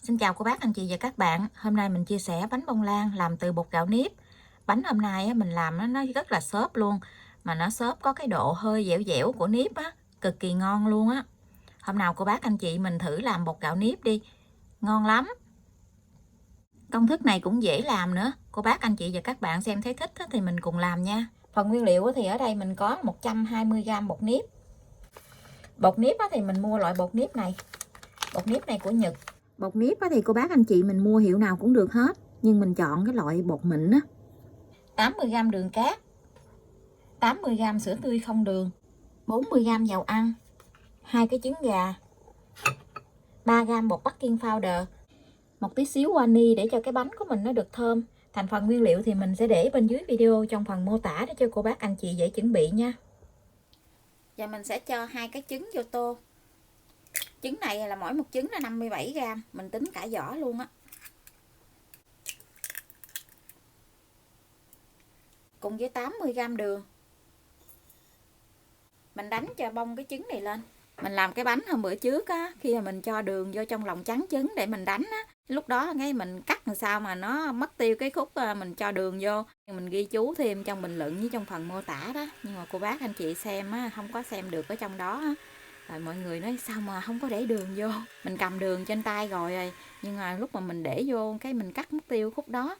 Xin chào cô bác, anh chị và các bạn. Hôm nay mình chia sẻ bánh bông lan làm từ bột gạo nếp. Bánh hôm nay mình làm nó rất là xốp luôn. Mà nó xốp có cái độ hơi dẻo dẻo của nếp á, cực kỳ ngon luôn á. Hôm nào cô bác anh chị mình thử làm bột gạo nếp đi, ngon lắm. Công thức này cũng dễ làm nữa. Cô bác anh chị và các bạn xem thấy thích thì mình cùng làm nha. Phần nguyên liệu thì ở đây mình có 120g bột nếp. Bột nếp thì mình mua loại bột nếp này. Bột nếp này của Nhật. Bột nếp thì cô bác anh chị mình mua hiệu nào cũng được hết, nhưng mình chọn cái loại bột mịn á. 80g đường cát, 80g sữa tươi không đường, 40g dầu ăn, 2 cái trứng gà, 3g bột baking powder, một tí xíu vani để cho cái bánh của mình nó được thơm. Thành phần nguyên liệu thì mình sẽ để bên dưới video trong phần mô tả để cho cô bác anh chị dễ chuẩn bị nha. Và mình sẽ cho 2 cái trứng vô tô. Trứng này là mỗi một trứng là 57g, mình tính cả vỏ luôn á. Cùng với 80g đường. Mình đánh cho bông cái trứng này lên. Mình làm cái bánh hôm bữa trước á, khi mà mình cho đường vô trong lòng trắng trứng để mình đánh á, lúc đó ngay mình cắt làm sao mà nó mất tiêu cái khúc mình cho đường vô. Mình ghi chú thêm trong bình luận với trong phần mô tả đó, nhưng mà cô bác anh chị xem á, không có xem được ở trong đó á. Rồi mọi người nói sao mà không có để đường vô. Mình cầm đường trên tay rồi, nhưng mà lúc mà mình để vô cái mình cắt mất tiêu khúc đó.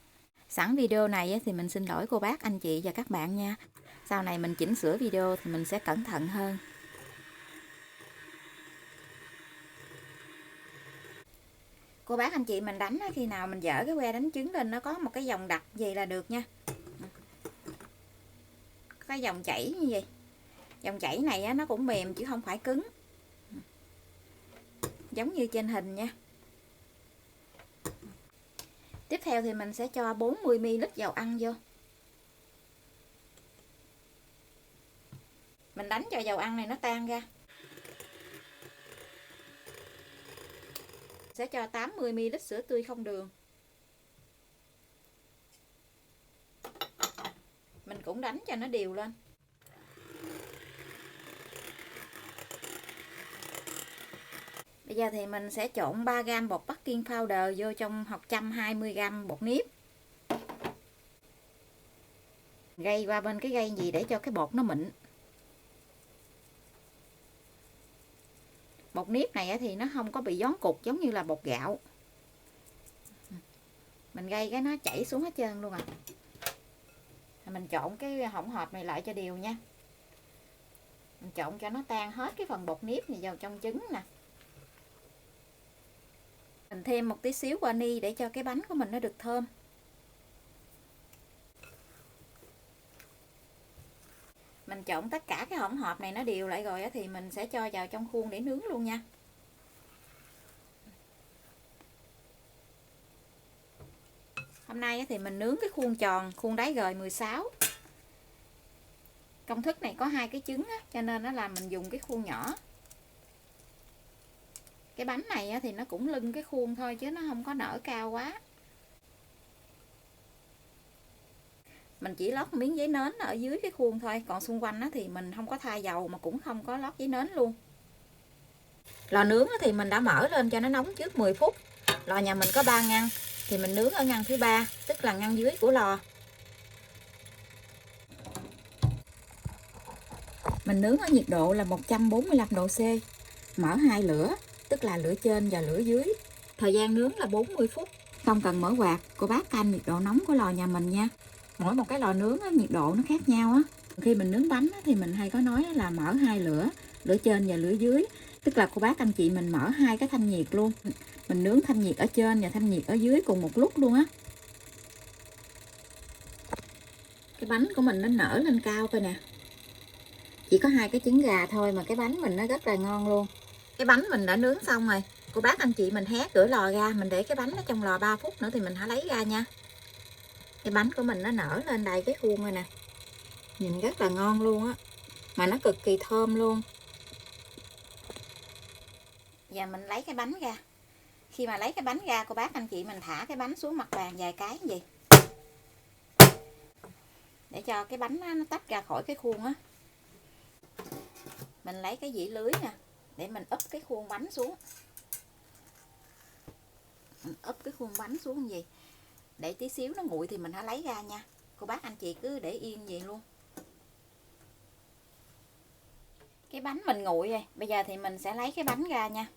Sẵn video này thì mình xin lỗi cô bác anh chị và các bạn nha. Sau này mình chỉnh sửa video thì mình sẽ cẩn thận hơn. Cô bác anh chị mình đánh khi nào mình dở cái que đánh trứng lên nó có một cái dòng đặc vậy là được nha. Cái dòng chảy như vậy. Dòng chảy này nó cũng mềm chứ không phải cứng. Giống như trên hình nha. Tiếp theo thì mình sẽ cho 40ml dầu ăn vô. Mình đánh cho dầu ăn này nó tan ra. Sẽ cho 80ml sữa tươi không đường. Mình cũng đánh cho nó đều lên. Bây giờ thì mình sẽ trộn 3g bột baking powder vô trong 120g bột nếp. Gây qua bên cái gây gì để cho cái bột nó mịn. Bột nếp này thì nó không có bị gión cục giống như là bột gạo. Mình gây cái nó chảy xuống hết trơn luôn à. Mình trộn cái hỗn hợp này lại cho đều nha. Mình trộn cho nó tan hết cái phần bột nếp này vào trong trứng nè. Mình thêm một tí xíu vani để cho cái bánh của mình nó được thơm. Mình trộn tất cả cái hỗn hợp này nó đều lại rồi thì mình sẽ cho vào trong khuôn để nướng luôn nha. Hôm nay thì mình nướng cái khuôn tròn, khuôn đáy G16. Công thức này có 2 cái trứng cho nên nó làm mình dùng cái khuôn nhỏ. Cái bánh này thì nó cũng lưng cái khuôn thôi chứ nó không có nở cao quá. Mình chỉ lót miếng giấy nến ở dưới cái khuôn thôi, còn xung quanh thì mình không có thoa dầu mà cũng không có lót giấy nến luôn. Lò nướng thì mình đã mở lên cho nó nóng trước 10 phút. Lò nhà mình có 3 ngăn thì mình nướng ở ngăn thứ 3, tức là ngăn dưới của lò. Mình nướng ở nhiệt độ là 145 độ C. Mở 2 lửa, tức là lửa trên và lửa dưới. Thời gian nướng là 40 phút. Không cần mở quạt, cô bác canh nhiệt độ nóng của lò nhà mình nha. Mỗi một cái lò nướng nhiệt độ nó khác nhau á. Khi mình nướng bánh thì mình hay có nói là mở 2 lửa, lửa trên và lửa dưới. Tức là cô bác anh chị mình mở 2 cái thanh nhiệt luôn. Mình nướng thanh nhiệt ở trên và thanh nhiệt ở dưới cùng một lúc luôn á. Cái bánh của mình nó nở lên cao coi nè. Chỉ có 2 cái trứng gà thôi mà cái bánh mình nó rất là ngon luôn. Cái bánh mình đã nướng xong rồi. Cô bác anh chị mình hé cửa lò ra, mình để cái bánh ở trong lò 3 phút nữa thì mình hãy lấy ra nha. Cái bánh của mình nó nở lên đầy cái khuôn rồi nè. Nhìn rất là ngon luôn á. Mà nó cực kỳ thơm luôn. Giờ mình lấy cái bánh ra. Khi mà lấy cái bánh ra, cô bác anh chị mình thả cái bánh xuống mặt bàn vài cái như vậy. Để cho cái bánh nó tách ra khỏi cái khuôn á. Mình lấy cái dĩa lưới nè, để mình úp cái khuôn bánh xuống. Mình úp cái khuôn bánh xuống như vậy, để tí xíu nó nguội thì mình hãy lấy ra nha. Cô bác anh chị cứ để yên vậy luôn. Cái bánh mình nguội rồi, bây giờ thì mình sẽ lấy cái bánh ra nha.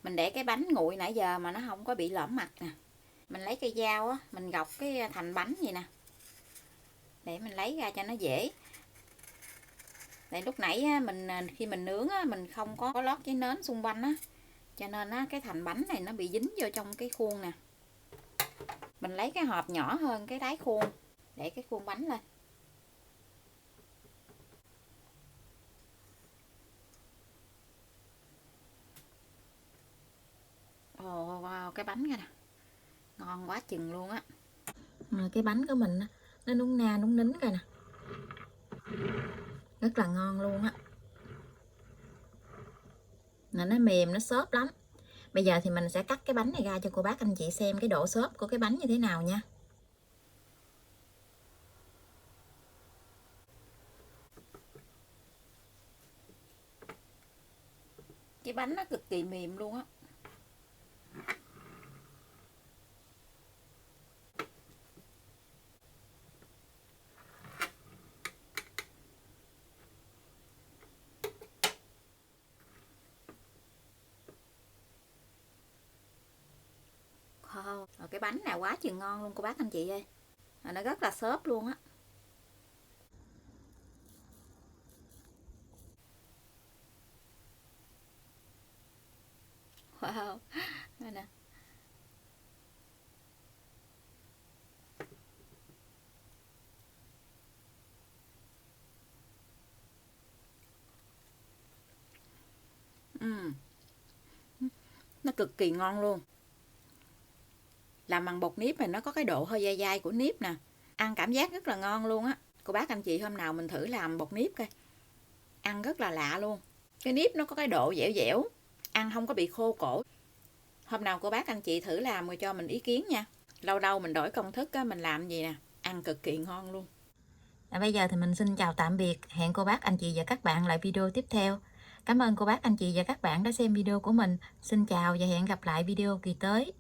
Mình để cái bánh nguội nãy giờ mà nó không có bị lõm mặt nè. Mình lấy cây dao á, mình gọt cái thành bánh vậy nè, để mình lấy ra cho nó dễ. Tại lúc nãy á, khi mình nướng á, mình không có lót giấy nến xung quanh á, cho nên á, cái thành bánh này nó bị dính vô trong cái khuôn nè. Mình lấy cái hộp nhỏ hơn cái đáy khuôn, để cái khuôn bánh lên. Ồ, wow, cái bánh kìa nè, ngon quá chừng luôn á. Cái bánh của mình nó núng na núng nín kìa nè, rất là ngon luôn á. Nó mềm, nó xốp lắm. Bây giờ thì mình sẽ cắt cái bánh này ra cho cô bác anh chị xem cái độ xốp của cái bánh như thế nào nha. Cái bánh nó cực kỳ mềm luôn á. Wow, cái bánh này quá chừng ngon luôn cô bác anh chị ơi. Nó rất là xốp luôn á. Wow, đây nè. Nó cực kỳ ngon luôn. Làm bằng bột nếp này nó có cái độ hơi dai dai của nếp nè. Ăn cảm giác rất là ngon luôn á. Cô bác anh chị hôm nào mình thử làm bột nếp coi. Ăn rất là lạ luôn. Cái nếp nó có cái độ dẻo dẻo, ăn không có bị khô cổ. Hôm nào cô bác anh chị thử làm rồi cho mình ý kiến nha. Lâu lâu mình đổi công thức á, mình làm gì nè, ăn cực kỳ ngon luôn. Bây giờ thì mình xin chào tạm biệt. Hẹn cô bác anh chị và các bạn lại video tiếp theo. Cảm ơn cô bác anh chị và các bạn đã xem video của mình. Xin chào và hẹn gặp lại video kỳ tới.